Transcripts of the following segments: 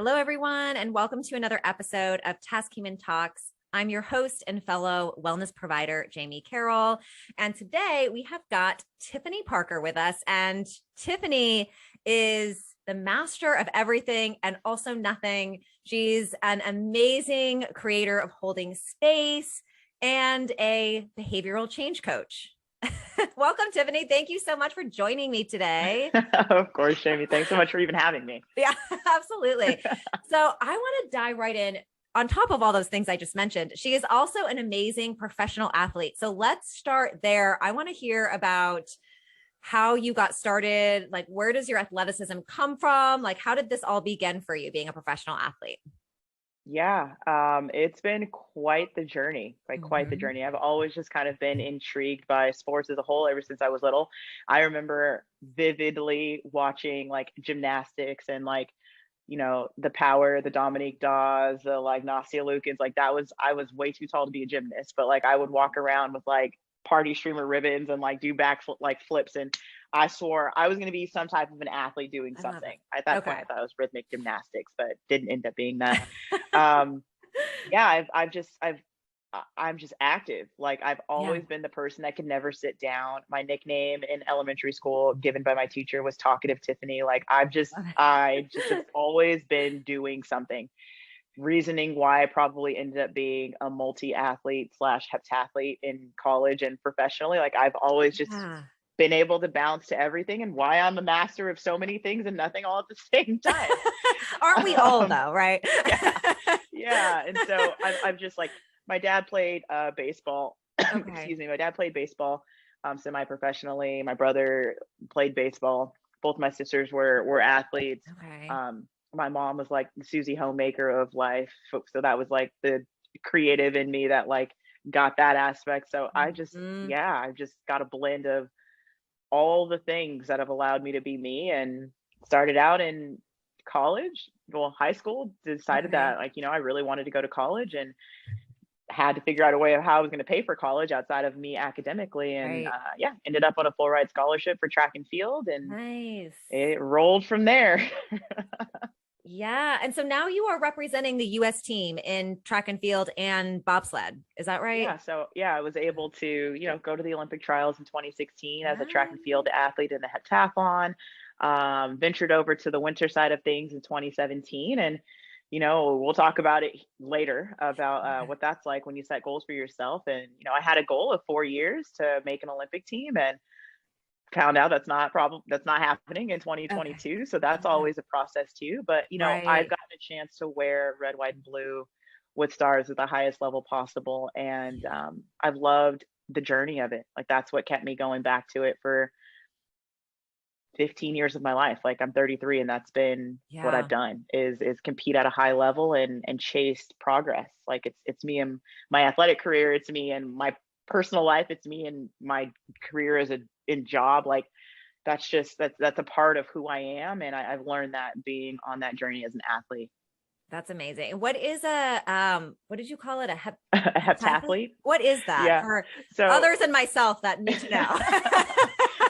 Hello, everyone, and welcome to another episode of TaskHuman Talks. I'm your host and fellow wellness provider, Jamie Carroll. And today we have got Tiffeny Parker with us. And Tiffeny is the master of everything and also nothing. She's an amazing creator of holding space and a behavioral change coach. Welcome, Tiffeny. Thank you so much for joining me today. Of course, Jamie. Thanks so much for even having me. Yeah, absolutely. So I want to dive right in. On top of all those things I just mentioned, she is also an amazing professional athlete. So let's start there. I want to hear about how you got started. Like, where does your athleticism come from? Like, how did this all begin for you being a professional athlete? Yeah, it's been quite the journey, quite the Mhm. journey. I've always just kind of been intrigued by sports as a whole ever since I was little. I remember vividly watching like gymnastics and the Power, the Dominique Dawes, the like Nastia Lukens. I was way too tall to be a gymnast, but like I would walk around with like party streamer ribbons and like do flips, and I swore I was going to be some type of an athlete doing I love something. it. At that point, Okay. I thought it was rhythmic gymnastics, but didn't end up being that. Um, yeah, I'm just active. Like I've Yeah. always been the person that could never sit down. My nickname in elementary school given by my teacher was Talkative Tiffany. Love I just have it. always been doing something. Reasoning why I probably ended up being a multi-athlete slash heptathlete in college and professionally. Like I've always just Yeah. been able to bounce to everything, and why I'm a master of so many things and nothing all at the same time. Aren't we all Um, though, right? yeah, yeah. And so I've just like my dad played baseball. Okay. Excuse me. My dad played baseball semi-professionally. My brother played baseball. Both my sisters were athletes. Okay. Um, my mom was like the Susie homemaker of life, so that was like the creative in me that like got that aspect. So Mhm. I've just got a blend of all the things that have allowed me to be me, and started out in high school, decided Okay. that I really wanted to go to college, and had to figure out a way of how I was going to pay for college outside of me academically. And Right. yeah, ended up on a full ride scholarship for track and field, and Nice. it rolled from there. Yeah. And so now you are representing the US team in track and field and bobsled. Is that right? Yeah, so yeah, I was able to, go to the Olympic trials in 2016 as a track and field Nice. athlete in the heptathlon. Ventured over to the winter side of things in 2017, and we'll talk about it later about Yeah. what that's like when you set goals for yourself. And I had a goal of 4 years to make an Olympic team, and found out that's not happening in Okay. 2022. So that's Yeah. always a process too. But I've Right. gotten a chance to wear red, white, and blue with stars at the highest level possible, and I've loved the journey of it. Like that's what kept me going back to it for 15 years of my life. Like I'm 33, and that's been what I've Yeah. done is compete at a high level and chased progress. Like it's me and my athletic career, it's me and my personal life, it's me and my career as a in job. Like that's a part of who I am, and I've learned that being on that journey as an athlete. That's amazing. What is what did you call it? A Heptathlete? heptathlete. What is that Yeah. for So others than myself that need to know?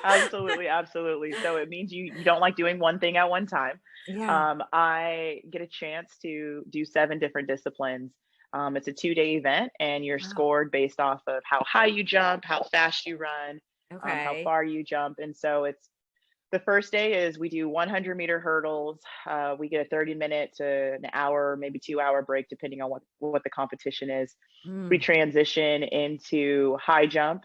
absolutely, absolutely. So it means you don't like doing one thing at one time. Yeah. I get a chance to do 7 different disciplines. It's a 2-day event, and you're Wow. scored based off of how high you jump, how fast you run, how Okay. far you jump. And so it's the first day is we do 100-meter hurdles. We get a 30-minute to an hour, maybe 2-hour break, depending on what the competition is. We Mm, transition into high jump.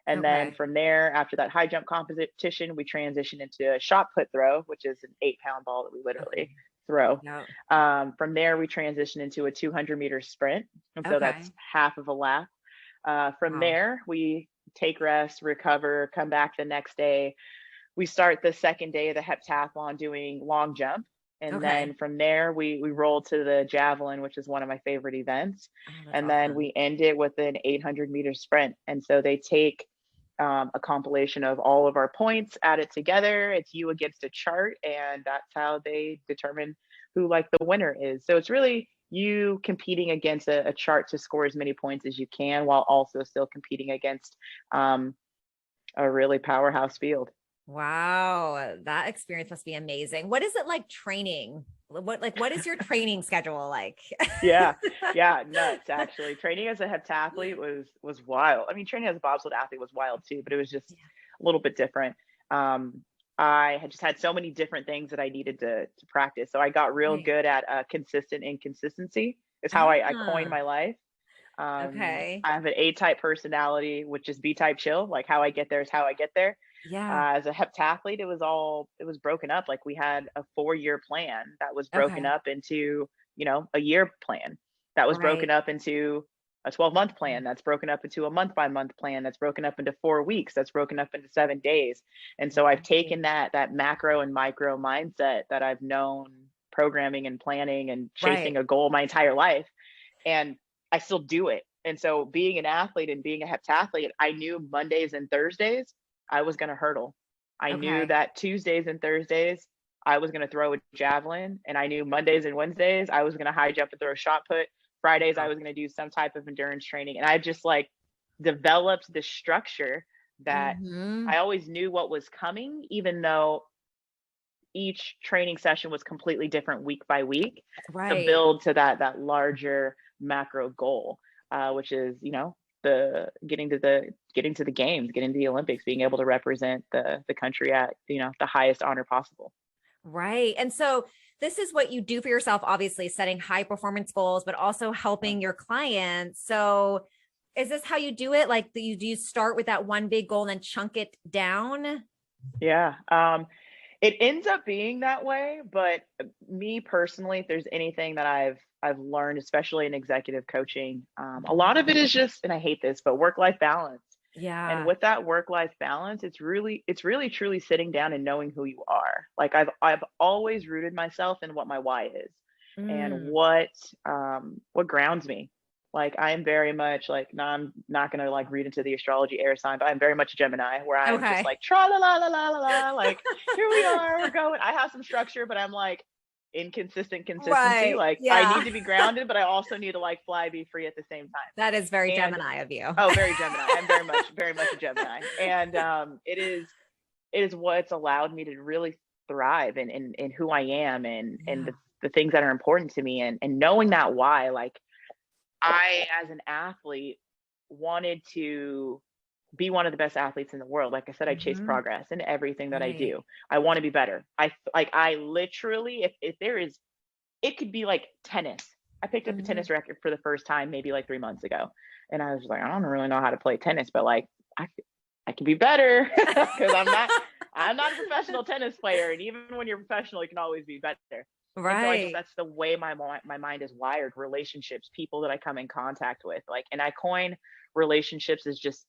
And then okay. from there, after that high jump competition, we transition into a shot put throw, which is an 8-pound ball that we literally Okay. throw. Yeah. From there, we transition into a 200-meter sprint. And so that's Okay. half of a lap. From Wow. there, we take rest, recover, come back the next day. We start the second day of the heptathlon doing long jump. And Okay. then from there, we roll to the javelin, which is one of my favorite events. Oh, that's And then awesome. we end it with an 800-meter sprint. And so they take a compilation of all of our points, add it together. It's you against a chart, and that's how they determine who like the winner is. So it's really you competing against a chart to score as many points as you can, while also still competing against um, a really powerhouse field. Wow. That experience must be amazing. What is it like training What is your training schedule like? Yeah. Yeah. Nuts. Actually, training as a heptathlete was wild. I mean, training as a bobsled athlete was wild too, but it was just a little bit different. Um, I had just had so many different things that I needed to practice. So I got real Right. good at consistent inconsistency is how I coined Ah, my life. okay. I have an A-type personality, which is B-type chill. Like how I get there is how I get there. Yeah. As a heptathlete, it was broken up. Like we had a 4-year plan that was broken Okay. up into, a year plan that was broken Right. up into a 12-month plan that's broken up into a month by month plan that's broken up into 4 weeks that's broken up into 7 days. And so I've taken Right. that macro and micro mindset that I've known programming and planning and Right. chasing a goal my entire life, and I still do it. And so being an athlete and being a heptathlete, I knew Mondays and Thursdays I was going to hurdle. I knew Okay. that Tuesdays and Thursdays I was going to throw a javelin, and I knew Mondays and Wednesdays I was going to high jump and throw a shot put. Fridays I Wow. was going to do some type of endurance training, and I just like developed this structure that Mm-hmm. I always knew what was coming, even though each training session was completely different week by week, to Right. build to that larger macro goal, which is the getting to the games, getting to the Olympics, being able to represent the country at the highest honor possible. Right. And so this is what you do for yourself, obviously setting high performance goals, but also Yeah. helping your clients. So is this how you do it? Like do you start with that one big goal and then chunk it down? Yeah. It ends up being that way, but me personally, if there's anything that I've learned, especially in executive coaching, a lot of it is just, and I hate this, but work-life balance. And Yeah. with that work-life balance, it's really truly sitting down and knowing who you are. Like I've always rooted myself in what my why is and Mm. what grounds me. Like I am very much like, no, I'm not gonna like read into the astrology air sign, but I'm very much a Gemini where I am just Okay. like tra la la la la la la, like here we are, we're going. I have some structure, but I'm like inconsistent consistency. Right. Like I Yeah. need to be grounded, but I also need to like fly, be free at the same time. That is very And Gemini of you. oh, very Gemini. I'm very much a Gemini. And it is what's allowed me to really thrive in who I am and Yeah. the things that are important to me, and knowing that why. Like I, as an athlete, wanted to be one of the best athletes in the world. Like I said, I chase Mhm. progress in everything that I Right. do. I want to be better. I literally, if there is, it could be like tennis. I picked up a Mhm. tennis racket for the first time maybe like 3 months ago, and I was like, I don't really know how to play tennis, but like I I can be better because I'm not a professional tennis player, and even when you're professional, you can always be better. And so Right. that's the way my mind is wired. Relationships, people that I come in contact with, like, and I coin relationships as just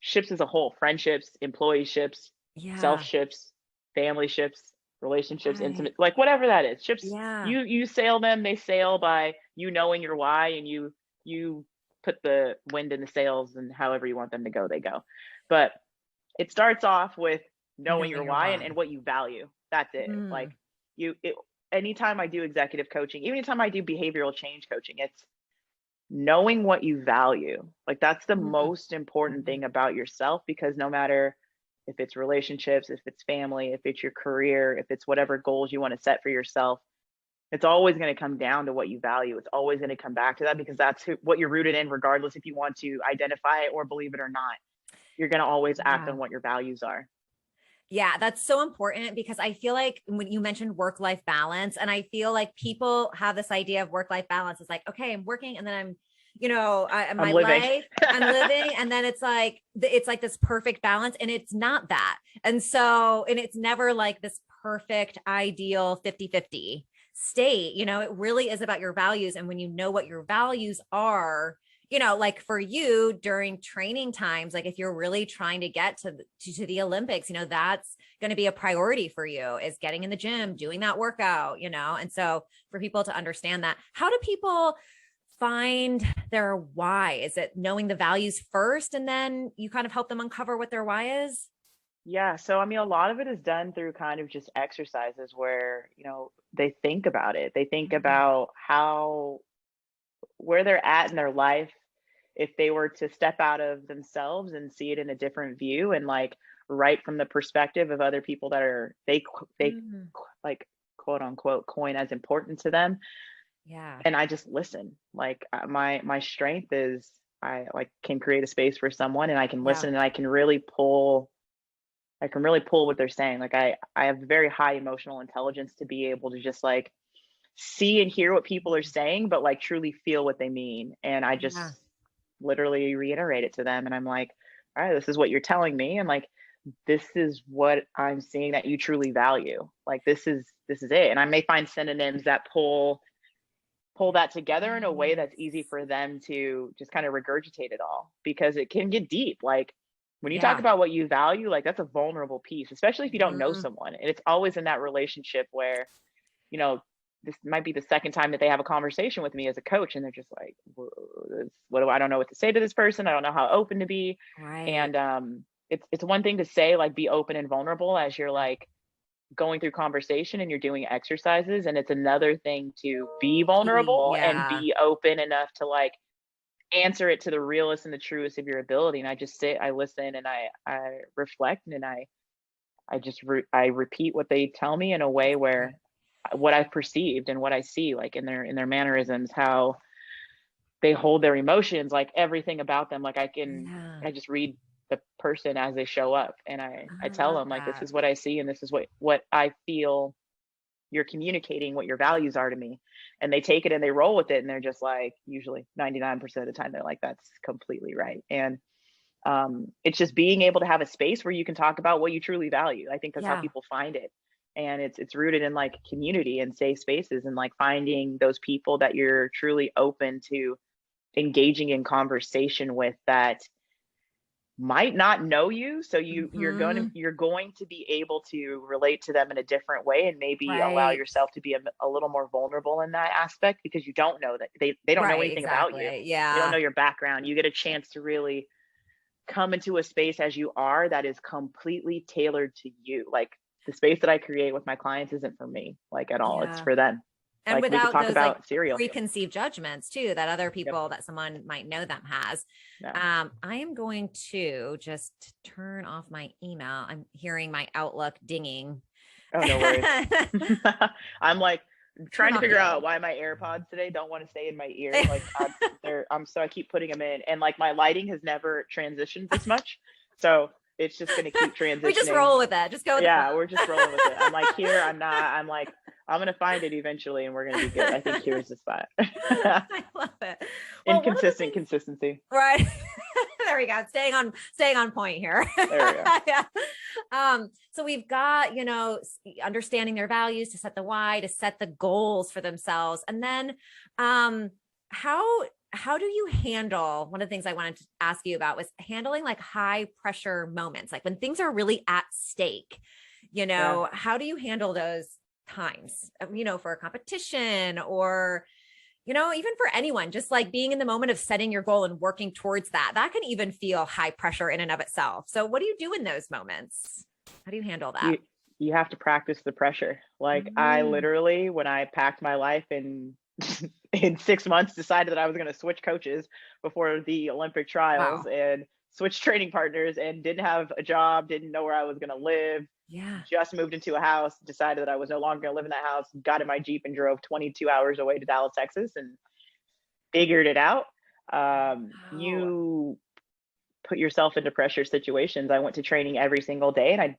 ships as a whole: friendships, employee ships, self Yeah. ships, family ships, relationships, Right. intimate, like whatever that is. Ships, Yeah. you sail them, they sail by you knowing your why, and you put the wind in the sails, and however you want them to go, they go. But it starts off with knowing your Knowing your why why. and what you value. That's it. Like Mm. you it, anytime I do executive coaching, even anytime I do behavioral change coaching, it's knowing what you value. Like that's the Mm. most important Mhm. thing about yourself, because no matter if it's relationships, if it's family, if it's your career, if it's whatever goals you want to set for yourself, it's always going to come down to what you value. It's always going to come back to that, because that's what you're rooted in, regardless if you want to identify it or believe it or not. You're going to always act Yeah. on what your values are. Yeah, that's so important because I feel like when you mentioned work life balance, and I feel like people have this idea of work life balance is like, okay, I'm working and then I'm, I'm my living. life, I'm living. And then it's like this perfect balance and it's not that. And it's never like this perfect, ideal 50-50 state. It really is about your values. And when you know what your values are, like for you during training times, like if you're really trying to get to the Olympics, that's going to be a priority for you is getting in the gym, doing that workout, and so for people to understand that, how do people find their why? Is it knowing the values first and then you kind of help them uncover what their why is? Yeah, so I mean, a lot of it is done through kind of just exercises where, they think about it. They think Mhm. about where they're at in their life, if they were to step out of themselves and see it in a different view, and like right from the perspective of other people that are like quote unquote coin as important to them. Yeah. And I just listen. Like my strength is I like can create a space for someone, and I can Yeah. listen, and I can really pull what they're saying. Like I have very high emotional intelligence to be able to just like see and hear what people are saying, but like truly feel what they mean. And I just Yeah. literally reiterate it to them. And I'm like, all right, this is what you're telling me. And like, this is what I'm seeing that you truly value. Like this is it. And I may find synonyms that pull that together in a way that's easy for them to just kind of regurgitate it all, because it can get deep. Like when you talk Yeah. about what you value, like that's a vulnerable piece, especially if you don't know Mhm. someone. And it's always in that relationship where, you know, this might be the second time that they have a conversation with me as a coach, and they're just like, what do I don't know what to say to this person. I don't know how open to be. Right. And it's one thing to say like be open and vulnerable as you're like going through conversation and you're doing exercises, and it's another thing to be vulnerable and Yeah. be open enough to like answer it to the realest and the truest of your ability. And I just sit, I listen, and I reflect, and I repeat what they tell me in a way where what I've perceived and what I see, like in their mannerisms, how they hold their emotions, like everything about them. Like Yeah. I just read the person as they show up, and I I tell love them like, this that. is what I see, and this is what I feel you're communicating, what your values are to me. And they take it and they roll with it, and they're just like, usually 99% of the time they're like, that's completely right. And it's just being able to have a space where you can talk about what you truly value. I think that's how Yeah. people find it. And it's rooted in like community and safe spaces, and like finding those people that you're truly open to engaging in conversation with, that might not know you, so Mhm. you're going to be able to relate to them in a different way, and maybe allow Right. yourself to be a little more vulnerable in that aspect, because you don't know that they don't know Right. anything about you. Exactly. They don't Yeah. know your background. You get a chance to really come into a space as you are that is completely tailored to you. Like the space that I create with my clients isn't for me, like at all. It's Yeah. for them. And Like we could without talk those like about cereal. preconceived judgments too that other Yep. people that someone might know them has. Yeah. I am going to just turn off my email. I'm hearing my Outlook dinging. Oh, no worries. I'm like Turn trying to off figure the out Outlook. why my AirPods today don't want to stay in my ear. Like I'm so I keep putting them in, and like my lighting has never transitioned this much. So it's just gonna keep We just transitioning. roll with it. Just go with the Yeah, we're flow. just rolling with it. I'm like, here, I'm not, I'm like, I'm gonna find it eventually, and we're gonna be good. I think here's the spot. I love it. Well, one of the Inconsistent things, consistency. right? There we go. Staying on point here. There we go. Yeah. So we've got, understanding their values to set the why, to set the goals for themselves. And then how do you handle one of the things I wanted to ask you about was handling like high pressure moments, like when things are really at stake, Yeah. how do you handle those times, for a competition or even for anyone, just like being in the moment of setting your goal and working towards that can even feel high pressure in and of itself. So what do you do in those moments? How do you handle that? You you have to practice the pressure. Like I Mhm. literally, when I packed my life in in 6 months, decided that I was gonna switch coaches before the Olympic trials Wow. and switch training partners, and didn't have a job, didn't know where I was gonna live, Yeah. just moved into a house, decided that I was no longer gonna live in that house, got in my Jeep and drove 22 hours away to Dallas, Texas, and figured it out. Wow. You put yourself into pressure situations. I went to training every single day, and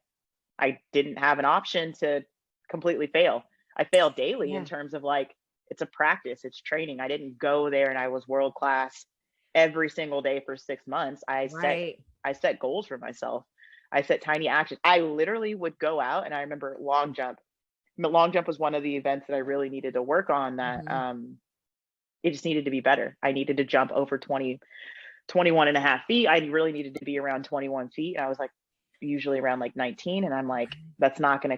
I didn't have an option to completely fail. I failed daily in Yeah. terms of like it's a practice, it's training. I didn't go there and I was world class every single day for 6 months. Right. I set goals for myself. I set tiny actions. I literally would go out, and I remember long jump. Long jump was one of the events that I really needed to work on, that Mhm. it just needed to be better. I needed to jump over 21.5 feet. I really needed to be around 21 feet. I was like usually around like 19, and I'm like, that's not gonna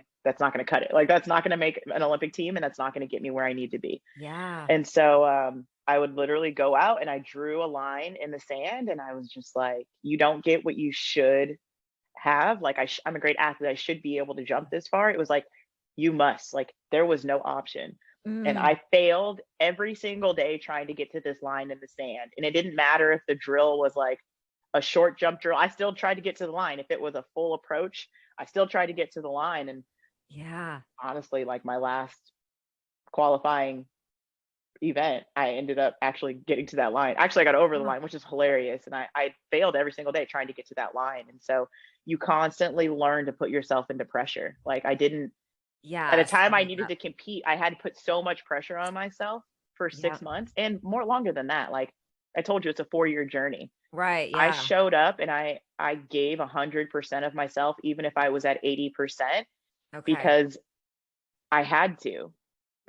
cut it. Like that's not gonna make an Olympic team, and that's not gonna get me where I need to be. Yeah. And so I would literally go out and I drew a line in the sand, and I was just like, you don't get what you should have. Like I'm a great athlete. I should be able to jump this far. It was like, you must. Like there was no option. And Mm. I failed every single day trying to get to this line in the sand. And it didn't matter if the drill was like a short jump drill. I still tried to get to the line. If it was a full approach, I still tried to get to the line. And Yeah. Honestly, like my last qualifying event, I ended up actually getting to that line. Actually, I got over the Oh, line, which is hilarious. And I failed every single day trying to get to that line. And so you constantly learn to put yourself into pressure. Like I didn't, at a yes. I time I love needed that. to compete, I had to put so much pressure on myself for Yeah. 6 months and more longer than that. Like I told you, it's a 4-year journey. Right. I Yeah. showed up and I gave 100% of myself, even if I was at 80%, Okay. because I had to.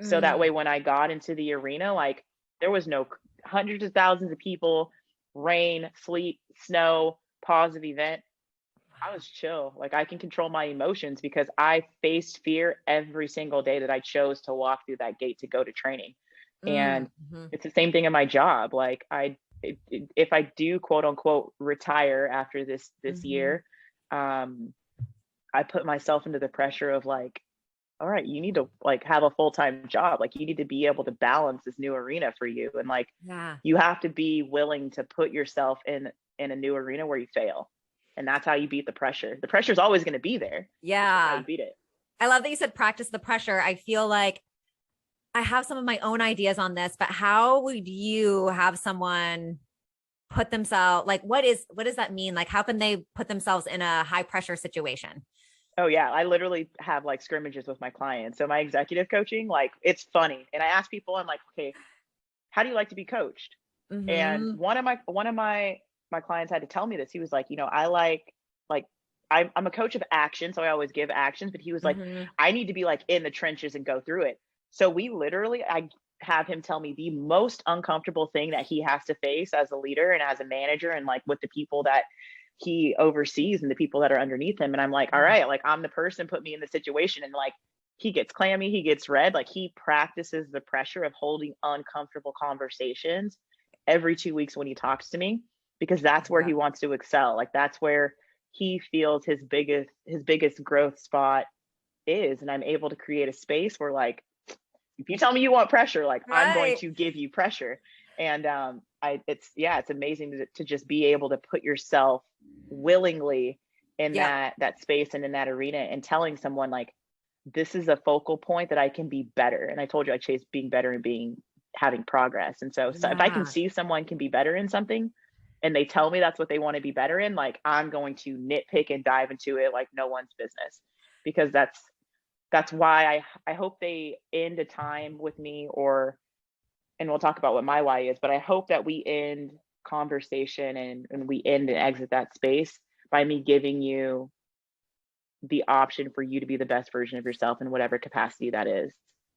So that Mm. way, when I got into the arena, like there was no hundreds of thousands of people, rain, sleet, snow, positive event. I was chill. Like I can control my emotions because I faced fear every single day that I chose to walk through that gate to go to training. And Mm-hmm. it's the same thing in my job. Like if I do quote unquote retire after this Mm-hmm. year, um, I put myself into the pressure of like, all right, you need to like have a full-time job. Like you need to be able to balance this new arena for you. And like Yeah. you have to be willing to put yourself in a new arena where you fail. And that's how you beat the pressure. The pressure is always going to be there. It's just how Yeah. you beat it. I love that you said practice the pressure. I feel like I have some of my own ideas on this, but how would you have someone put themselves like what does that mean? Like how can they put themselves in a high pressure situation? Oh yeah, I literally have like scrimmages with my clients. So my executive coaching, like it's funny. And I ask people, I'm like, okay, how do you like to be coached? And Mm-hmm. one of my clients had to tell me this. He was like, I like I'm a coach of action, so I always give actions. But he was like, Mm-hmm. I need to be like in the trenches and go through it. So we literally, I have him tell me the most uncomfortable thing that he has to face as a leader and as a manager, and like with the people that he oversees and the people that are underneath him. And I'm like, all Yeah. right, like I'm the person, put me in the situation. And like he gets clammy, he gets red. Like he practices the pressure of holding uncomfortable conversations every 2 weeks when he talks to me, because that's where Yeah. he wants to excel. Like that's where he feels his biggest growth spot is. And I'm able to create a space where like, if you tell me you want pressure, like I'm going Right. to give you pressure. And it's amazing to just be able to put yourself willingly in Yep. that space and in that arena, and telling someone like, this is a focal point that I can be better. And I told you I chase being better and being having progress. And so if I can Yeah. see someone can be better in something and they tell me that's what they want to be better in, like I'm going to nitpick and dive into it like no one's business, because that's why I hope they end a time with me, or and we'll talk about what my why is, but I hope that we end conversation and we end and exit that space by me giving you the option for you to be the best version of yourself in whatever capacity that is.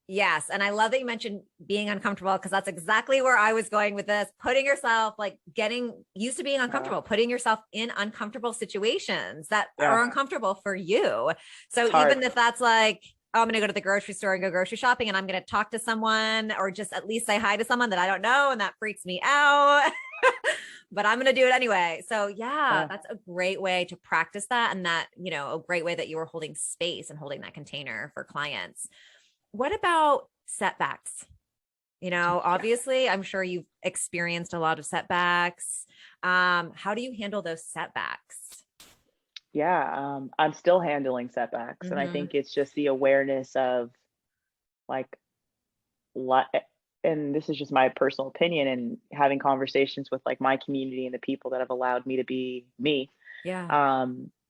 Yes. And I love that you mentioned being uncomfortable because that's exactly where I was going with this. Putting yourself, like getting used to being Uh, uncomfortable, putting yourself in uncomfortable situations that yeah, are uncomfortable for you. So it's hard. even if that's like, oh, I'm going to go to the grocery store and go grocery shopping and I'm going to talk to someone or just at least say hi to someone that I don't know. And that freaks me out. But I'm going to do it anyway. So yeah, Yeah. that's a great way to practice that. And that, a great way that you were holding space and holding that container for clients. What about setbacks? Yeah. Obviously, I'm sure you've experienced a lot of setbacks. How do you handle those setbacks? Yeah. I'm still handling setbacks. And I Mm-hmm. think it's just the awareness of like, li- and this is just my personal opinion, and having conversations with like my community and the people that have allowed me to be me. Yeah.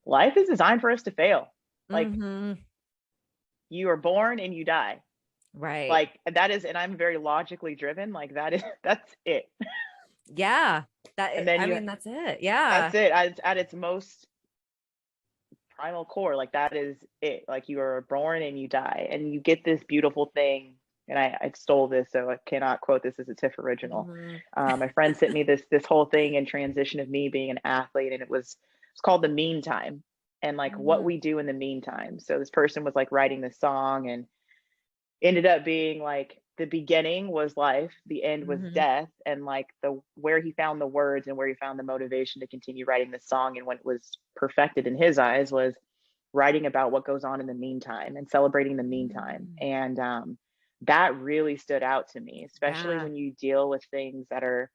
Life is designed for us to fail. Like Mm-hmm. you are born and you die. Right. Like that is, and I'm very logically driven. Like that is, that's it. Yeah. And then I you, mean, that's it. Yeah. that's it at its most primal core. Like that is it. Like you are born and you die, and you get this beautiful thing. And I stole this, so I cannot quote this as a TIFF original. Mm-hmm. My friend sent me this whole thing in transition of me being an athlete, and it's called the meantime, and like what Mm-hmm. we do in the meantime. So this person was like writing this song, and ended up being like the beginning was life, the end was Mm-hmm. death, and like the where he found the words and where he found the motivation to continue writing this song, and when it was perfected in his eyes was writing about what goes on in the meantime and celebrating the meantime. And that really stood out to me, especially Yeah. when you deal with things that are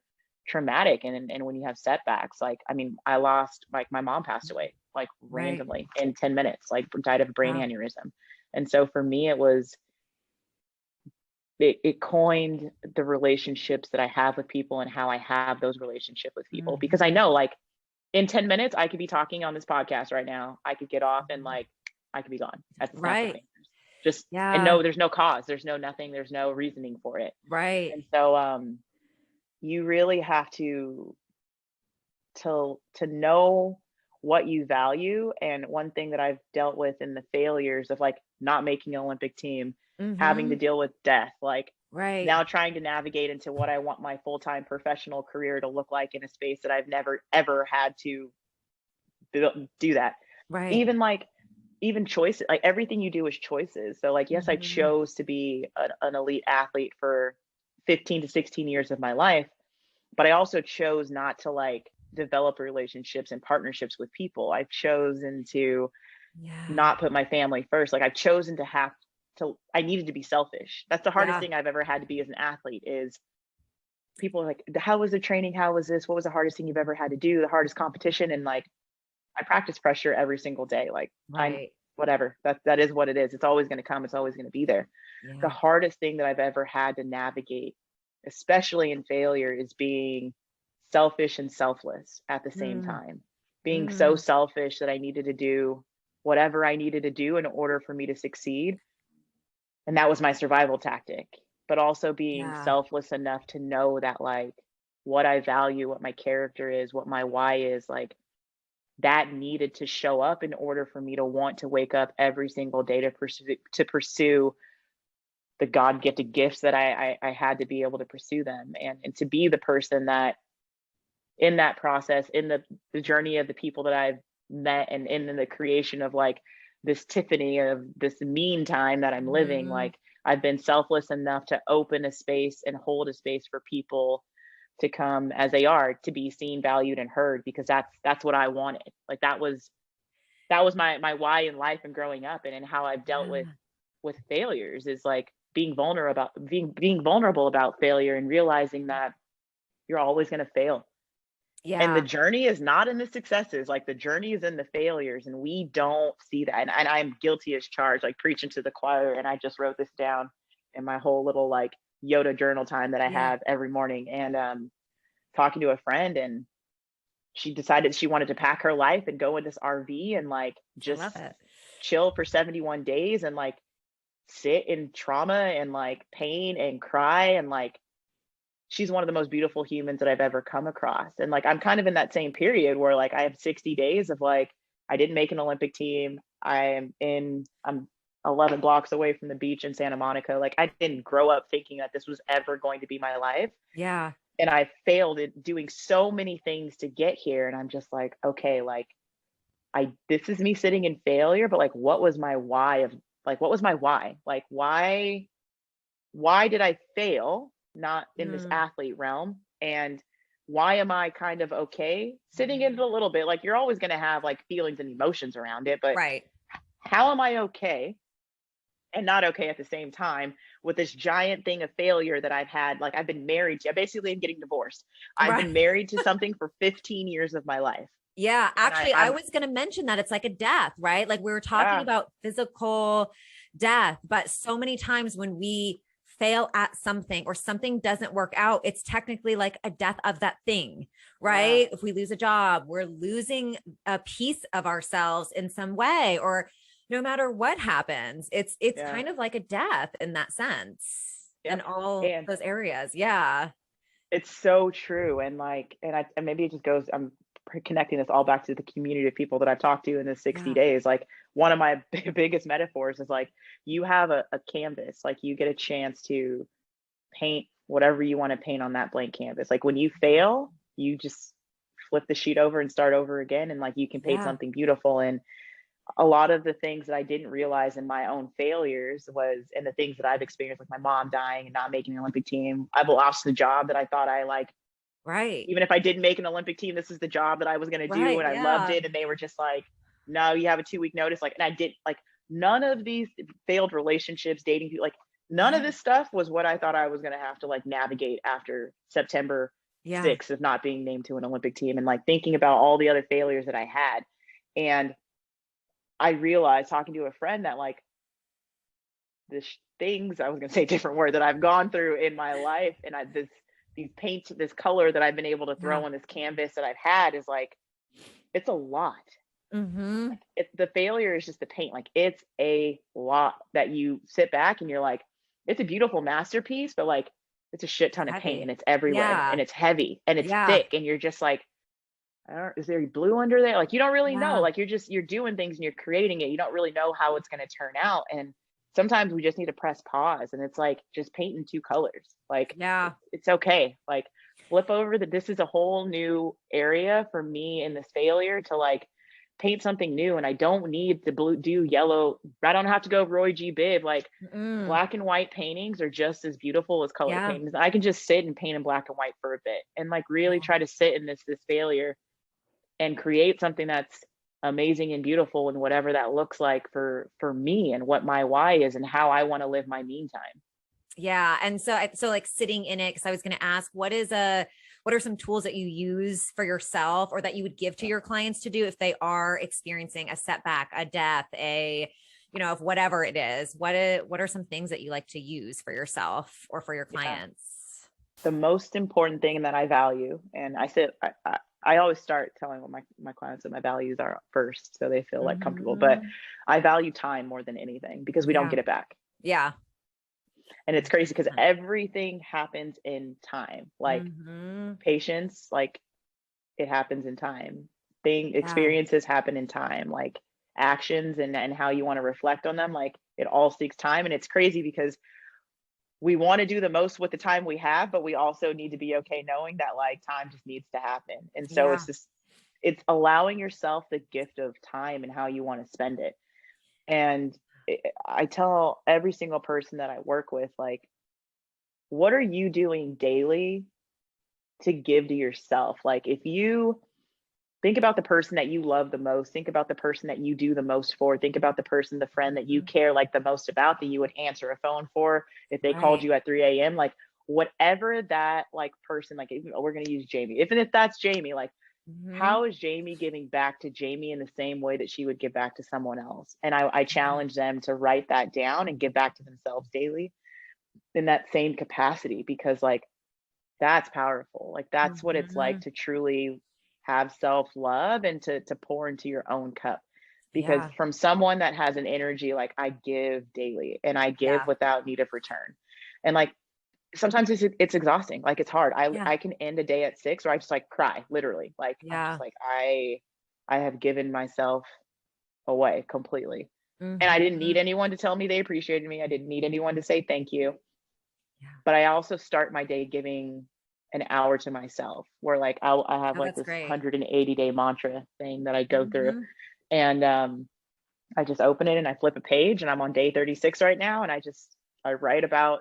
traumatic, and when you have setbacks. Like I mean, I lost, like my mom passed away like Right. randomly in 10 minutes, like died of a brain Wow. aneurysm. And so for me, it coined the relationships that I have with people and how I have those relationships with people, because I know like in 10 minutes, I could be talking on this podcast right now. I could get off and like, I could be gone at the snap of Right. fingers. Just, and Yeah. no, there's no cause, there's no nothing, there's no reasoning for it. Right. And so, you really have to know what you value. And one thing that I've dealt with in the failures of like not making an Olympic team, having to Mm-hmm. deal with death, like Right. now trying to navigate into what I want my full-time professional career to look like in a space that I've never ever had to do that. Right. Even choices, like everything you do is choices. So like, yes, I Mm-hmm. chose to be an elite athlete for 15 to 16 years of my life, but I also chose not to like develop relationships and partnerships with people. I've chosen to Yeah. not put my family first. Like I've chosen to have I needed to be selfish. That's the hardest Yeah. thing I've ever had to be as an athlete is people are like, how was the training? How was this? What was the hardest thing you've ever had to do? The hardest competition? And like, I practice pressure every single day. Like I'm Right. whatever, that is what it is. It's always going to come. It's always going to be there. The Yeah. hardest thing that I've ever had to navigate, especially in failure, is being selfish and selfless at the same Mm. time. Being so Mm. selfish that I needed to do whatever I needed to do in order for me to succeed. And that was my survival tactic. But also being Yeah. selfless enough to know that like what I value, what my character is, what my why is, like that needed to show up in order for me to want to wake up every single day to pursue the God gifted gifts that I had to be able to pursue them, and to be the person that in that process, in the journey of the people that I've met, and in the creation of like this Tiffany of this meantime that I'm living, Mm. like I've been selfless enough to open a space and hold a space for people to come as they are, to be seen, valued, and heard, because that's what I wanted. Like that was my why in life and growing up, and how I've dealt Yeah. with failures is like being vulnerable about failure, and realizing that you're always going to fail. And the Yeah. journey is not in the successes, like the journey is in the failures, and we don't see that. And I'm guilty as charged, like preaching to the choir. And I just wrote this down in my whole little like Yoda journal time that I Yeah. have every morning. And talking to a friend, and she decided she wanted to pack her life and go in this RV and like I love just it. chill for 71 days and like sit in trauma and like pain and cry. And like she's one of the most beautiful humans that I've ever come across. And like I'm kind of in that same period where like I have 60 days of like I didn't make an Olympic team. I'm 11 blocks away from the beach in Santa Monica. Like I didn't grow up thinking that this was ever going to be my life. Yeah. And I failed at doing so many things to get here. And I'm just like, okay, like this is me sitting in failure, but like what was my why of like what was my why? Like why did I fail not in this Mm. athlete realm? And why am I kind of okay sitting in it a little bit? Like you're always going to have like feelings and emotions around it, but Right. how am I okay and not okay at the same time with this giant thing of failure that I've had? Like I've been married to, I basically am getting divorced. I've Right. been married to something for 15 years of my life. Yeah, And actually, I I'm was going to mention that it's like a death, right? Like we were talking yeah, about physical death, but so many times when we fail at something or something doesn't work out, it's technically like a death of that thing, yeah, right? If we lose a job, we're losing a piece of ourselves in some way, or no matter what happens, it's yeah, kind of like a death in that sense in yep. all And those areas. Yeah. it's so true. And like, and maybe it just goes, I'm connecting this all back to the community of people that I've talked to in this 60 Yeah. days. Like one of my biggest metaphors is like, you have a canvas, like you get a chance to paint whatever you want to paint on that blank canvas. Like when you fail, you just flip the sheet over and start over again. And like, you can paint Yeah. something beautiful. And a lot of the things that I didn't realize in my own failures was, and the things that I've experienced, like my mom dying and not making an Olympic team. I've lost the job that I thought I like, Right. even if I didn't make an Olympic team, this is the job that I was going to do. Right. And I loved Yeah. it. And they were just like, no, you have a 2 week notice. Like, and I did like none of these failed relationships, dating people, like none of Right. this stuff was what I thought I was going to have to like navigate after September Yeah. 6th of not being named to an Olympic team, and like thinking about all the other failures that I had. And I realized talking to a friend that like things, I was going to say a different word, that I've gone through in my life, and these paints, this color that I've been able to throw on this canvas that I've had is like, it's a lot. Mm-hmm. Like the failure is just the paint. Like it's a lot that you sit back and you're like, it's a beautiful masterpiece, but like it's a shit ton of paint, and Heavy. it's everywhere, Yeah. and it's heavy, and it's Yeah. thick, and you're just like, is there blue under there? Like you don't really know. Yeah. Like you're doing things and you're creating it. You don't really know how it's going to turn out. And sometimes we just need to press pause, and it's like just painting two colors. Like Yeah. it's okay. Like flip over that. This is a whole new area for me in this failure to like paint something new. And I don't need to do yellow. I don't have to go Roy G. Biv. Like Mm. black and white paintings are just as beautiful as color Yeah. paintings. I can just sit and paint in black and white for a bit and like really try to sit in this failure and create something that's amazing and beautiful, and whatever that looks like for me, and what my why is, and how I want to live my meantime. Yeah. And so like sitting in it, because I was going to ask, what are some tools that you use for yourself, or that you would give to your clients to do if they are experiencing a setback, a death, of whatever it is? What are some things that you like to use for yourself or for your clients? The most important thing that I value, and I always start telling my clients that my values are first, so they feel like comfortable, but I value time more than anything, because we don't get it back. Yeah. And it's crazy because everything happens in time. Like patience, like it happens in time. Experiences happen in time. Like actions and how you want to reflect on them, like it all takes time. And it's crazy because we want to do the most with the time we have, but we also need to be okay knowing that like time just needs to happen. And so it's allowing yourself the gift of time and how you want to spend it. And I tell every single person that I work with, like, what are you doing daily to give to yourself? Like, if you think about the person that you love the most, think about the person that you do the most for, think about the person, the friend that you care like the most about, that you would answer a phone for if they called you at 3 a.m. Like whatever that like person, like we're going to use Jamie, even if that's Jamie, like how is Jamie giving back to Jamie in the same way that she would give back to someone else? And I challenge them to write that down and give back to themselves daily in that same capacity, because like that's powerful. Like that's what it's like to truly have self-love and to pour into your own cup. Because from someone that has an energy, like I give daily and I give without need of return. And like sometimes it's exhausting. Like it's hard. I can end a day at 6 or I just like cry, literally. Like I'm just like I have given myself away completely. And I didn't need anyone to tell me they appreciated me. I didn't need anyone to say thank you. But I also start my day giving an hour to myself, where like I have like this 180-day mantra thing that I go through. And I just open it and I flip a page, and I'm on day 36 right now. And I write about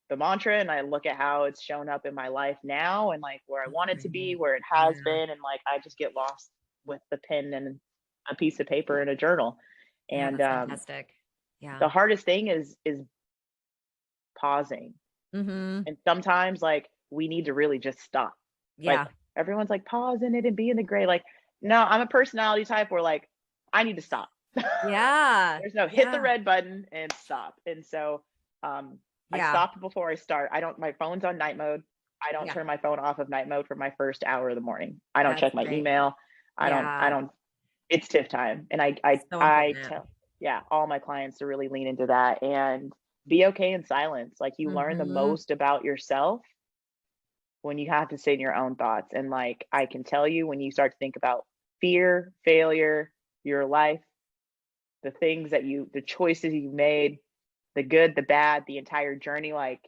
the mantra, and I look at how it's shown up in my life now, and like where I want it to be, where it has been. And like, I just get lost with the pen and a piece of paper and a journal. And that's fantastic. The hardest thing is pausing. And sometimes like we need to really just stop. Like everyone's like pause in it and be in the gray. Like, no, I'm a personality type where like I need to stop. There's no hit the red button and stop. And so I stopped before I start. My phone's on night mode. I don't turn my phone off of night mode for my first hour of the morning. I don't check my email. I don't it's TIFF time. And I tell all my clients to really lean into that and be okay in silence. Like you learn the most about yourself when you have to sit in your own thoughts. And like I can tell you, when you start to think about fear, failure, your life, the things that the choices you made, the good, the bad, the entire journey, like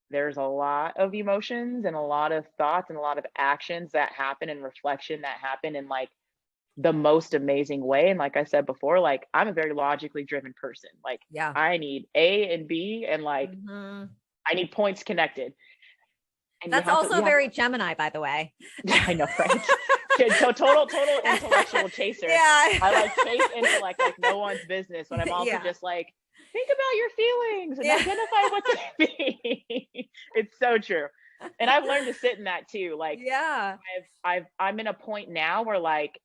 there's a lot of emotions and a lot of thoughts and a lot of actions that happen and reflection that happen in like the most amazing way. And like I said before, like I'm a very logically driven person. Like I need A and B, and like I need points connected. And that's also very Gemini, by the way. I know, right? Total intellectual chaser. I like chase intellect like no one's business, but I'm also just like, think about your feelings and identify what they mean. It's so true. And I've learned to sit in that too. Like I'm in a point now where like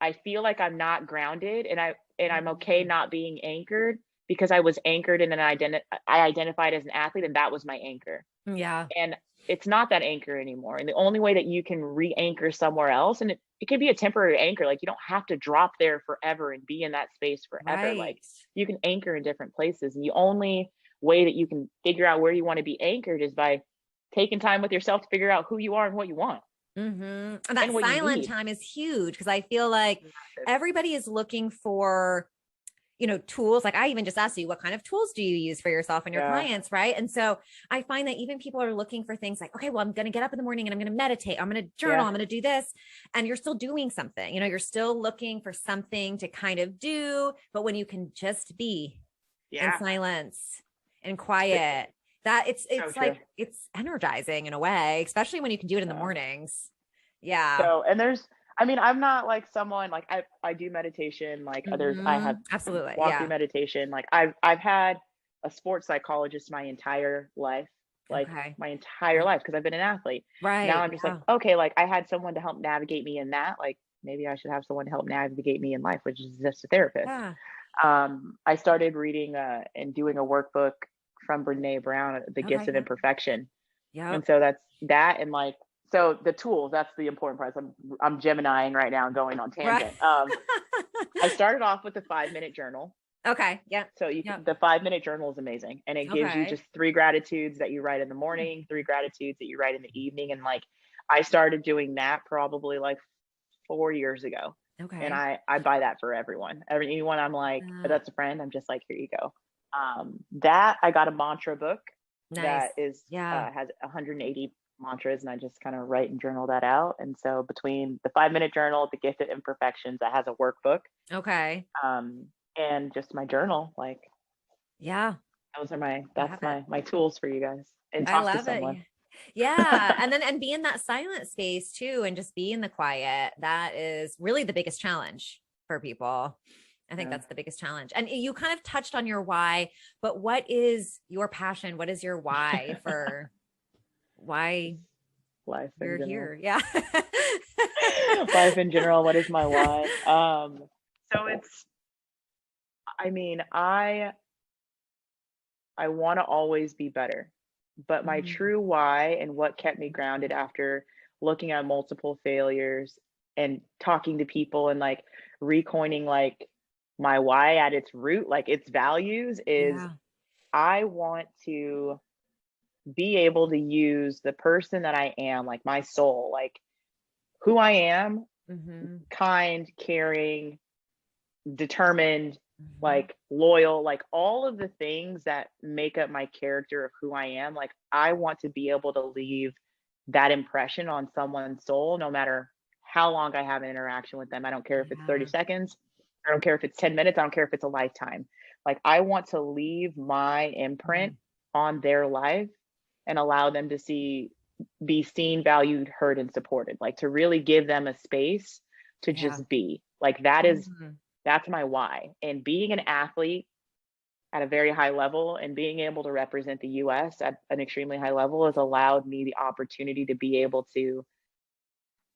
I feel like I'm not grounded, and I'm okay not being anchored, because I was anchored in I identified as an athlete, and that was my anchor. Yeah. And it's not that anchor anymore. And the only way that you can re-anchor somewhere else, and it can be a temporary anchor, like you don't have to drop there forever and be in that space forever. Like Right. you can anchor in different places. And the only way that you can figure out where you want to be anchored is by taking time with yourself to figure out who you are and what you want And that and what you silent need. time is huge because I feel like Massive. everybody is looking for, tools. Like I even just asked you, what kind of tools do you use for yourself and your Yeah. clients? Right. And so I find that even people are looking for things like, okay, well, I'm going to get up in the morning and I'm going to meditate. I'm going to journal. Yeah. I'm going to do this. And you're still doing something, you're still looking for something to kind of do. But when you can just be in silence and quiet, that it's So like, true. it's energizing in a way, especially when you can do it in the mornings. Yeah. So, and I'm not like someone like I do meditation like others. I have Absolutely. walk through Yeah. meditation. Like I've had a sports psychologist my entire life, like Okay. my entire life, because I've been an athlete. Now Right. I'm just like, Yeah. okay, like I had someone to help navigate me in that. Like maybe I should have someone to help navigate me in life, which is just a therapist. Yeah. I started reading and doing a workbook from Brene Brown, The Gifts Okay. of Imperfection. And Yep. so that's that. And like, so the tools, that's the important part. I'm Geminiing right now and going on Right. tangent. I started off with the 5-minute journal. Okay. Yeah. So Yep. the 5-minute journal is amazing. And it gives you Okay. just 3 gratitudes that you write in the morning, 3 gratitudes that you write in the evening. And like, I started doing that probably like 4 years ago. And Okay. I buy that for everyone. Anyone I'm like, oh, Uh, that's a friend. I'm just like, here you go. That I got a mantra book nice. that is Yeah. has 180 mantras, and I just kind of write and journal that out. And so between the 5-minute journal, the Gift of Imperfections that has a workbook, Okay. and just my journal, like Yeah. those are I that's have it. my tools for you guys. And I talk to love someone. it. Yeah. And be in that silent space too, and just be in the quiet. That is really the biggest challenge for people. I think Yeah. that's the biggest challenge. And you kind of touched on your why, but what is your passion? What is your why for why Life in you're general. here? Yeah. Life in general. What is my why? So it's, I want to always be better, but my Mm, true why and what kept me grounded after looking at multiple failures and talking to people and like recoining like my why at its root, like its values, is yeah. I want to be able to use the person that I am, like my soul, like who I am, Hmm. kind, caring, determined, Hmm. like loyal, like all of the things that make up my character of who I am. Like I want to be able to leave that impression on someone's soul, no matter how long I have an interaction with them. I don't care if it's 30 Yeah. seconds. I don't care if it's 10 minutes. I don't care if it's a lifetime. Like I want to leave my imprint Mm, on their life and allow them to be seen, valued, heard, and supported. Like to really give them a space to yeah. just be. Like Mhm. that's my why. And being an athlete at a very high level and being able to represent the US at an extremely high level has allowed me the opportunity to be able to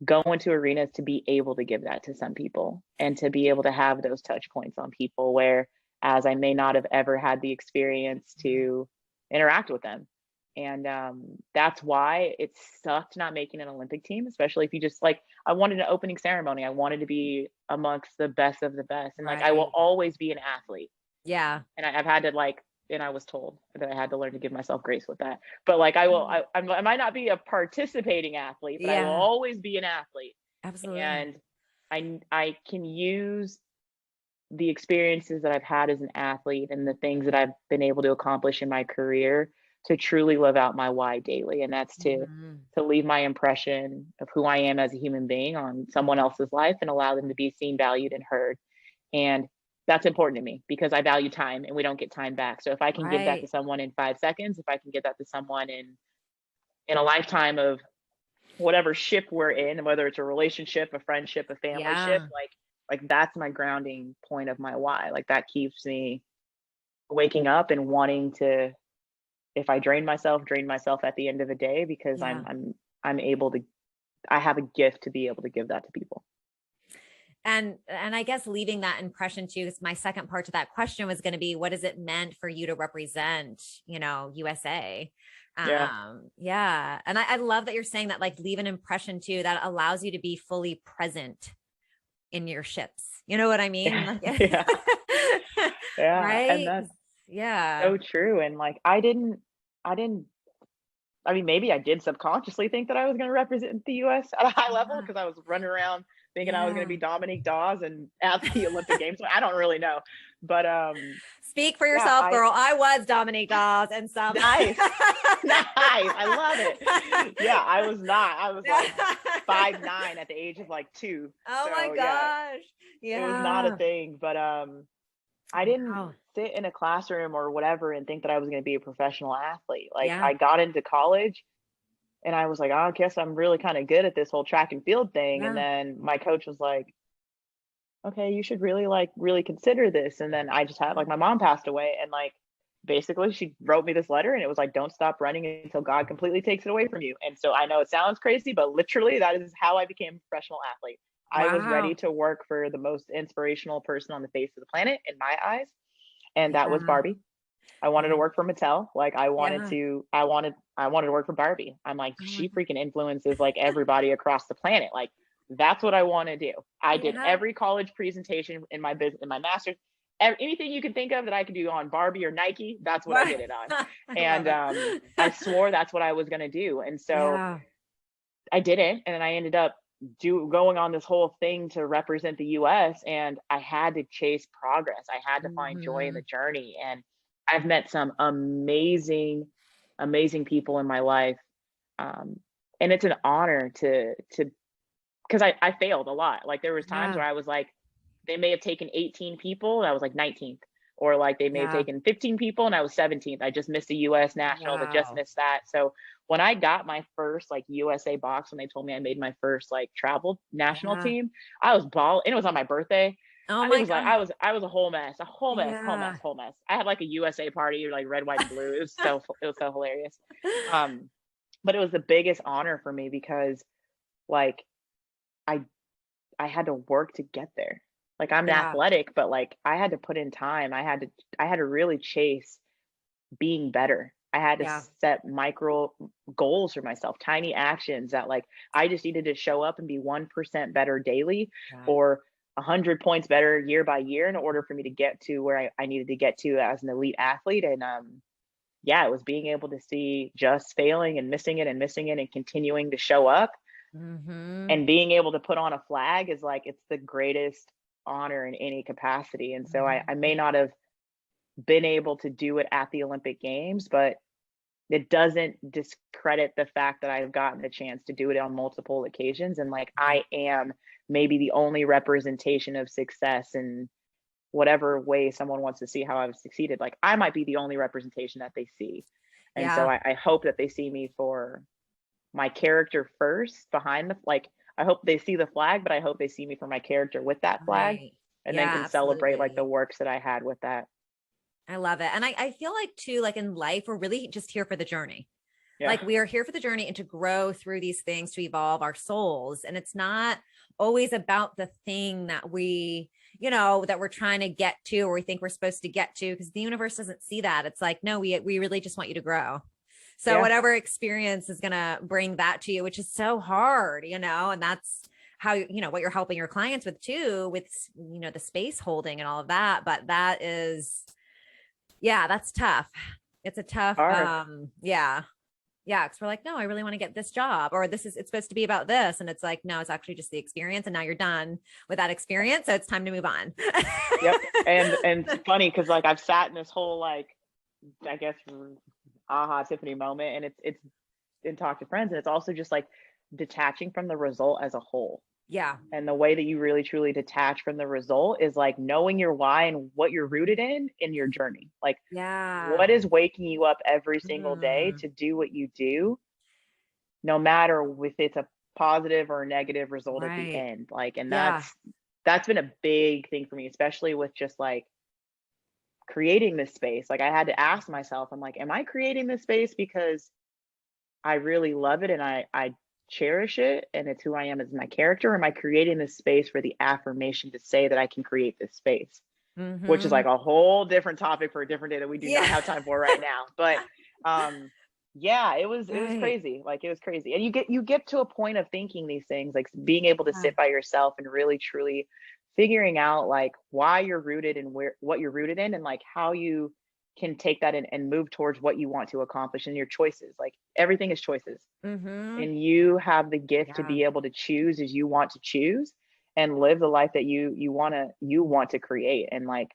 go into arenas to be able to give that to some people and to be able to have those touch points on people where as I may not have ever had the experience to interact with them. And that's why it sucked not making an Olympic team, especially if you just like, I wanted an opening ceremony. I wanted to be amongst the best of the best. And like, I will Right. always be an athlete. Yeah. And I've had to like, and I was told that I had to learn to give myself grace with that. But like, I might not be a participating athlete, but I will Yeah. always be an athlete. Absolutely. And I can use the experiences that I've had as an athlete and the things that I've been able to accomplish in my career to truly live out my why daily. And that's Mhm. to leave my impression of who I am as a human being on someone else's life and allow them to be seen, valued, and heard. And that's important to me because I value time and we don't get time back. So if I can give that to Right. someone in 5 seconds, if I can give that to someone in a lifetime of whatever ship we're in, whether it's a relationship, a friendship, a family ship, Yeah. like that's my grounding point of my why. Like that keeps me waking up and wanting to, if I drain myself at the end of the day because Yeah. I'm able to, I have a gift to be able to give that to people. And I guess leaving that impression too, because my second part to that question was going to be, what has it meant for you to represent, USA? Yeah. Yeah. And I love that you're saying that, like, leave an impression too, that allows you to be fully present in your ships. You know what I mean? Yeah. Like, Yeah. Yeah. And right? that's Yeah. so true. And like, I didn't, I mean, maybe I did subconsciously think that I was going to represent the US at a high level Yeah. because I was running around thinking I was going to Yeah. be Dominique Dawes and at the Olympic Games. I don't really know. But Speak for yeah, yourself, girl. I was Dominique Dawes and some. nice. Nice. I love it. Yeah, I was not. I was like 5'9" at the age of like 2. Oh my So yeah, gosh. it was not a Yeah. thing. But I didn't Wow. sit in a classroom or whatever and think that I was going to be a professional athlete. Like Yeah. I got into college and I was like, oh, I guess I'm really kind of good at this whole track and field thing. And Yeah. then my coach was like, okay, you should really consider this. And then I just had like my mom passed away and like basically she wrote me this letter and it was like, don't stop running until God completely takes it away from you. And so I know it sounds crazy, but literally that is how I became a professional athlete. I was ready Wow. to work for the most inspirational person on the face of the planet in my eyes. And that was Yeah. Barbie. I wanted to Yeah. work for Mattel. Like Yeah. I wanted to work for Barbie. I'm like, Oh my she God. freaking influences like everybody across the planet. Like that's what I want to do. I did Yeah. every college presentation in my business, in my master's, anything you can think of that I could do on Barbie or Nike. That's what I Right. did it on. I love And it. I swore that's what I was going to do. And so Yeah. I didn't. And then I ended up going on this whole thing to represent the US and I had to chase progress. I had to find joy in the Mhm. journey. And I've met some amazing people in my life. And it's an honor to because I failed a lot. Like there was times Yeah. where I was like, they may have taken 18 people and I was like 19th. Or like they may have Yeah. taken 15 people and I was 17th. I just missed a US nationals. I just Wow. missed that. So when I got my first like USA box, when they told me I made my first like travel national Yeah. team, I was ball and it was on my birthday. Oh It my was like God. I was a whole mess, Yeah. whole mess. I had like a USA party, like red, white, and blue. It was so hilarious. Um, but it was the biggest honor for me because like I I had to work to get there. Like I'm Yeah. athletic, but like I had to put in time. I had to really chase being better. I had to Yeah. set micro goals for myself, tiny actions that like I just needed to show up and be 1% better daily Yeah. or 100 points better year by year in order for me to get to where I needed to get to as an elite athlete. And yeah, it was being able to see just failing and missing it and continuing to show up Hmm. and being able to put on a flag is like it's the greatest honor in any capacity. And so I may not have been able to do it at the Olympic Games, but it doesn't discredit the fact that I've gotten the chance to do it on multiple occasions. And like Yeah. I am maybe the only representation of success in whatever way someone wants to see how I've succeeded. Like I might be the only representation that they see. And so Yeah. I hope that they see me for my character first behind the like I hope they see the flag, but I hope they see me for my character with that flag Right. and then Yeah, can celebrate like the absolutely. works that I had with that. I love it. And I feel like too, like in life, we're really just here for the journey. Yeah. Like we are here for the journey and to grow through these things, to evolve our souls. And it's not always about the thing that that we're trying to get to or we think we're supposed to get to, because the universe doesn't see that. It's like, no, we really just want you to grow. So Yeah. whatever experience is going to bring that to you, which is so hard, and that's how, what you're helping your clients with too, with, the space holding and all of that. But that is, yeah, that's tough. It's a tough, Hard. yeah. Yeah. Cause we're like, no, I really want to get this job, or it's supposed to be about this. And it's like, no, it's actually just the experience. And now you're done with that experience. So it's time to move on. Yep. And it's funny because like I've sat in this whole like I guess aha Tiffany moment and it's and talk to friends and it's also just like detaching from the result as a whole. Yeah. And the way that you really truly detach from the result is like knowing your why and what you're rooted in your journey. Like Yeah. what is waking you up every single day Mm, to do what you do, no matter if it's a positive or a negative result at the right. end. Like, and Yeah. that's been a big thing for me, especially with just like creating this space. Like I had to ask myself, I'm like, am I creating this space because I really love it and I cherish it and it's who I am as my character? Or am I creating this space for the affirmation to say that I can create this space? Which is like a whole different topic for a different day that we do not have time for right now. But yeah, it was crazy. Like it was crazy. And you get to a point of thinking these things, like being able to sit by yourself and really truly figuring out like why you're rooted and what you're rooted in, and like how you can take that and move towards what you want to accomplish and your choices. Like everything is choices. And you have the gift to be able to choose as you want to choose and live the life that you want to create, and like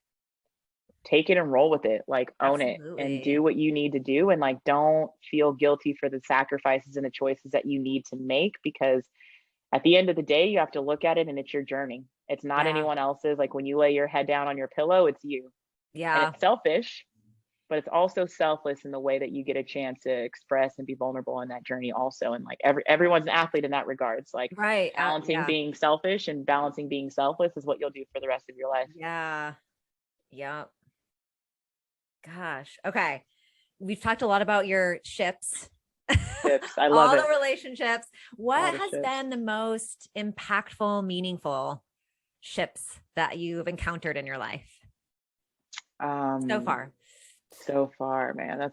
take it and roll with it, like own it and do what you need to do, and like don't feel guilty for the sacrifices and the choices that you need to make, because at the end of the day you have to look at it and it's your journey. It's not anyone else's. Like when you lay your head down on your pillow, it's you. And it's selfish, but it's also selfless in the way that you get a chance to express and be vulnerable in that journey also. And like everyone's an athlete in that regards. Like balancing being selfish and balancing being selfless is what you'll do for the rest of your life. Gosh. Okay. We've talked a lot about your ships. I love all it. the relationships. What has been the most impactful, meaningful ships that you've encountered in your life so far? So far, man,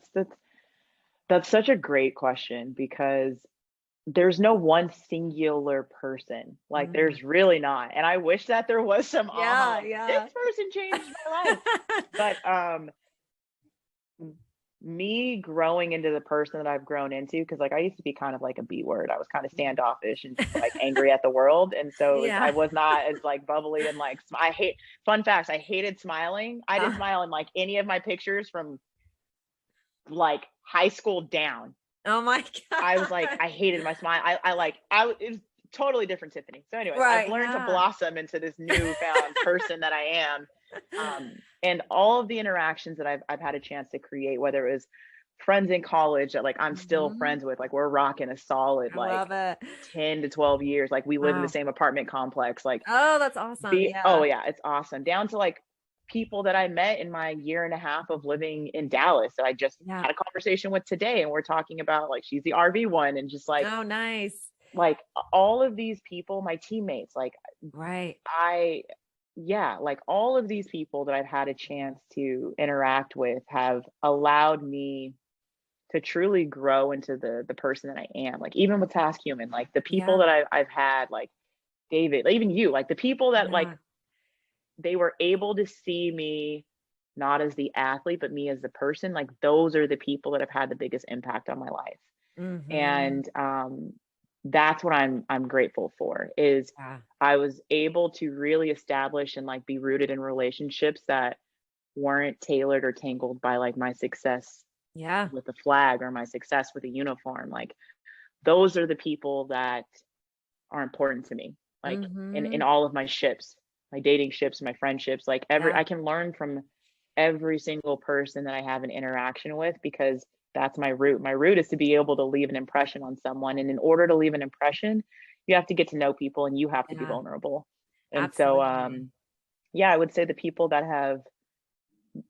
that's such a great question, because there's no one singular person. Like there's really not. And I wish that there was some this person changed my life. But me growing into the person that I've grown into, because like I used to be kind of like a B word. I was kind of standoffish and just like angry at the world. And so I was not as like bubbly and like fun facts, I hated smiling. I didn't smile in like any of my pictures from like high school down. Oh my God. I was like, I hated my smile. It was totally different Tiffany. So anyway, I've learned to blossom into this newfound person that I am. And all of the interactions that I've had a chance to create, whether it was friends in college that like I'm still friends with, like we're rocking a solid like 10 to 12 years. Like we live in the same apartment complex. Like, oh, that's awesome. Oh yeah, it's awesome. Down to like people that I met in my year and a half of living in Dallas that I just had a conversation with today, and we're talking about like she's the RV one, and just like, oh nice, like all of these people, my teammates, like like all of these people that I've had a chance to interact with have allowed me to truly grow into the person that I am. Like even with TaskHuman, like the people that I've had, like David, like, even you, like the people that like they were able to see me not as the athlete, but me as the person. Like those are the people that have had the biggest impact on my life. And that's what I'm grateful for, is I was able to really establish and like be rooted in relationships that weren't tailored or tangled by like my success with the flag or my success with a uniform. Like those are the people that are important to me, like in all of my ships, my dating ships, my friendships, like I can learn from every single person that I have an interaction with, because that's my root. My root is to be able to leave an impression on someone. And in order to leave an impression, you have to get to know people and you have to be vulnerable. And absolutely. So, I would say the people that have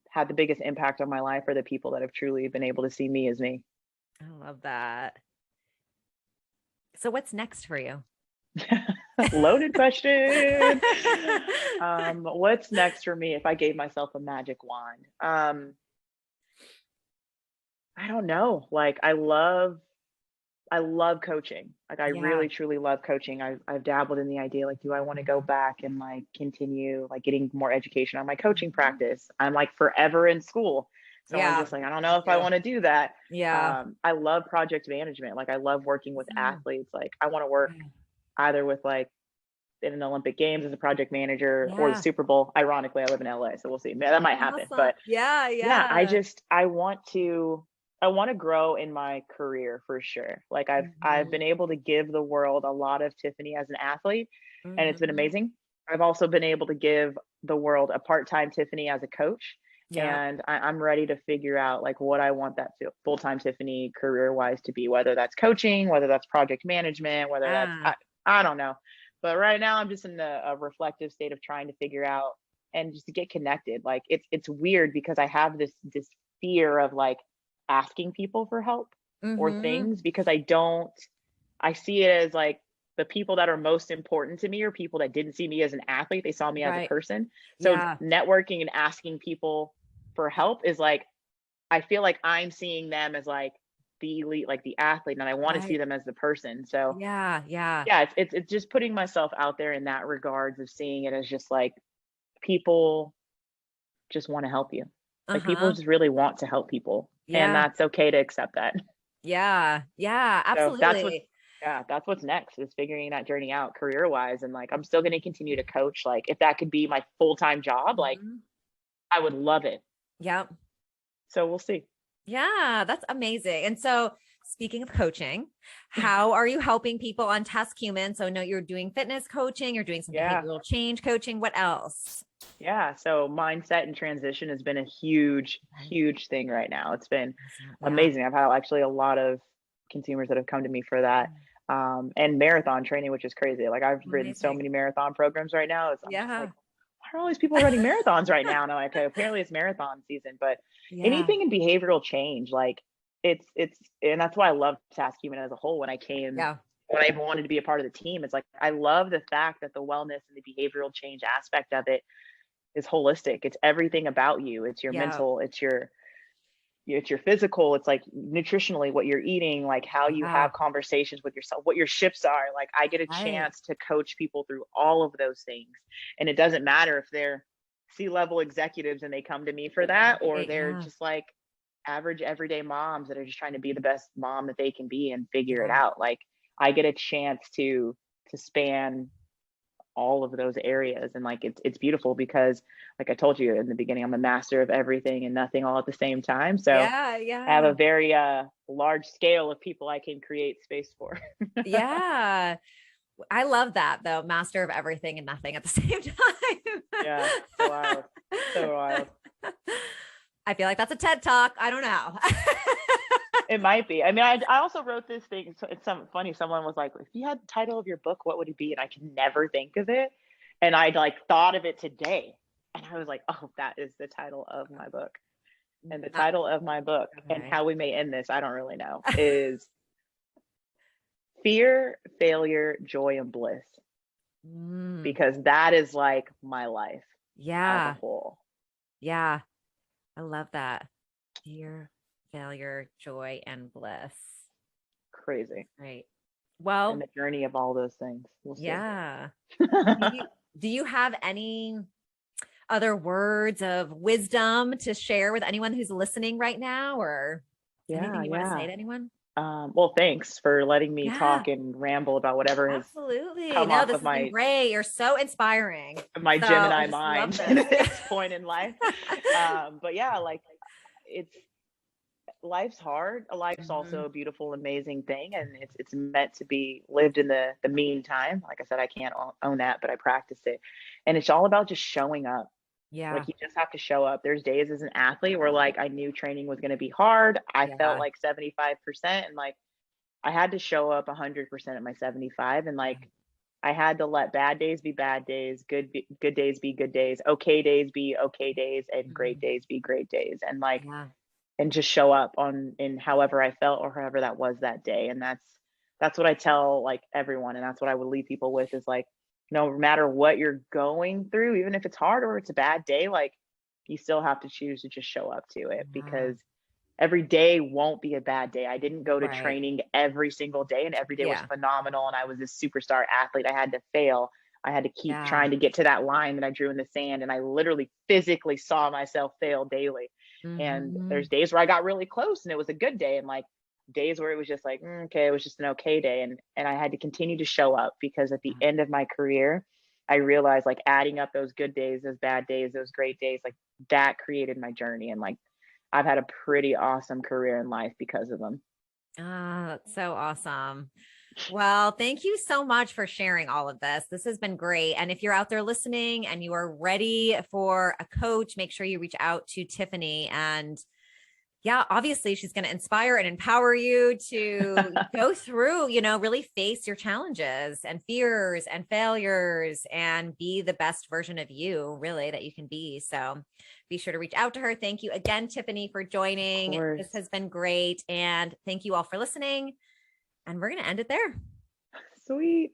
had the biggest impact on my life are the people that have truly been able to see me as me. I love that. So what's next for you? Loaded question. What's next for me if I gave myself a magic wand? I don't know. Like I love coaching. Like I really truly love coaching. I've dabbled in the idea, like, do I want to go back and like continue like getting more education on my coaching practice? I'm like forever in school. So I'm just like, I don't know if I want to do that. I love project management. Like I love working with athletes. Like I want to work either with like in an Olympic Games as a project manager or the Super Bowl. Ironically, I live in LA, so we'll see. That might happen. But I want to grow in my career for sure. Like I've been able to give the world a lot of Tiffany as an athlete, and it's been amazing. I've also been able to give the world a part-time Tiffany as a coach. And I'm ready to figure out like what I want that full-time Tiffany career-wise to be, whether that's coaching, whether that's project management, whether that's, I don't know. But right now I'm just in a reflective state of trying to figure out and just to get connected. Like it's weird because I have this fear of like asking people for help or things, because I don't I see it as like the people that are most important to me are people that didn't see me as an athlete. They saw me as a Right. person. So Yeah. networking and asking people for help is like, I feel like I'm seeing them as like the elite, like the athlete, and I want to see Right. them as the person. So Yeah. Yeah. yeah, it's just putting myself out there in that regards of seeing it as just like people just want to help you. Like people Uh-huh. just really want to help people, and Yeah. that's okay to accept that. Yeah. Yeah. So that's what, Absolutely. yeah, that's what's next is figuring that journey out career wise. And like, I'm still going to continue to coach. Like, if that could be my full time job, like, Mhm. I would love it. Yep. So we'll see. Yeah, that's amazing. And so, speaking of coaching, how are you helping people on TaskHuman? So, I know you're doing fitness coaching, you're doing some Yeah. behavioral change coaching. What else? Yeah. So mindset and transition has been a huge, Right. huge thing right now. It's been Yeah. amazing. I've had actually a lot of consumers that have come to me for that. And marathon training, which is crazy. Like I've ridden so Amazing. many marathon programs right now. I'm just like, Yeah. why are all these people running marathons right now? And I'm like, okay, apparently it's marathon season. But Yeah. anything in behavioral change, like and that's why I love TaskHuman as a whole. Yeah. When I even wanted to be a part of the team, it's like I love the fact that the wellness and the behavioral change aspect of it is holistic. It's everything about you. It's your Yeah. mental, it's your physical, it's like nutritionally what you're eating, like how you Yeah. have conversations with yourself, what your shifts are. Like I get a Right. chance to coach people through all of those things. And it doesn't matter if they're C-level executives and they come to me for that, or Right. they're Yeah. just like average everyday moms that are just trying to be the best mom that they can be and figure it Yeah. out. Like I get a chance to span all of those areas, and like it's beautiful because like I told you in the beginning, I'm a master of everything and nothing all at the same time. So Yeah. I have Yeah. a very large scale of people I can create space for. Yeah. I love that though. Master of everything and nothing at the same Yeah, so wild, so time. wild. I feel like that's a TED talk. I don't know. It might be. I mean, I also wrote this thing. So it's some funny. Someone was like, "If you had the title of your book, what would it be?" And I could never think of it. And I like thought of it today, and I was like, "Oh, that is the title of my book." And the Uh, title of my book, and okay. how we may end this, I don't really know, is Fear, Failure, Joy, and Bliss, Mm, because that is like my life as a yeah. whole. Yeah. I love that. Fear, failure, joy, and bliss. Crazy. Right. And Well, the journey of all those things. We'll see. yeah. Do you do you have any other words of wisdom to share with anyone who's listening right now or anything Yeah, you want to say yeah. to anyone? Well, thanks for letting me Yeah, talk and ramble about whatever has absolutely. come No, off this of has been great. You're so inspiring. my So I Gemini just love mind this. at this point in life. But yeah, like it's life's hard. Life's also Mhm. a beautiful, amazing thing, and it's meant to be lived in the meantime. Like I said, I can't own that, but I practice it, and it's all about just showing up. Yeah. Like you just have to show up. There's days as an athlete where like I knew training was going to be hard. I felt Yeah. like 75%, and like I had to show up 100% at my 75, and like I had to let bad days be bad days, good days be good days, okay days be okay days, and great Mhm. days be great days, and like Yeah. and just show up on in however I felt or however that was that day. And that's what I tell like everyone, and that's what I would leave people with is like, no matter what you're going through, even if it's hard or it's a bad day, like you still have to choose to just show up to it, Yeah. because every day won't be a bad day. I didn't go to Right. training every single day and every day was Yeah. phenomenal and I was this superstar athlete. I had to fail. I had to keep Yeah. trying to get to that line that I drew in the sand, and I literally physically saw myself fail daily. And Hmm. there's days where I got really close and it was a good day, and like days where it was just like, okay, it was just an okay day. And I had to continue to show up, because at the end of my career, I realized like adding up those good days, those bad days, those great days, like that created my journey. And like I've had a pretty awesome career in life because of them. Ah, that's so awesome. Well, thank you so much for sharing all of this. This has been great. And if you're out there listening and you are ready for a coach, make sure you reach out to Tiffeny. And yeah, obviously she's going to inspire and empower you to go through, really face your challenges and fears and failures and be the best version of you, really, that you can be. So be sure to reach out to her. Thank you again, Tiffeny, for Of joining. This course. has been great. And thank you all for listening. And we're going to end it there. Sweet.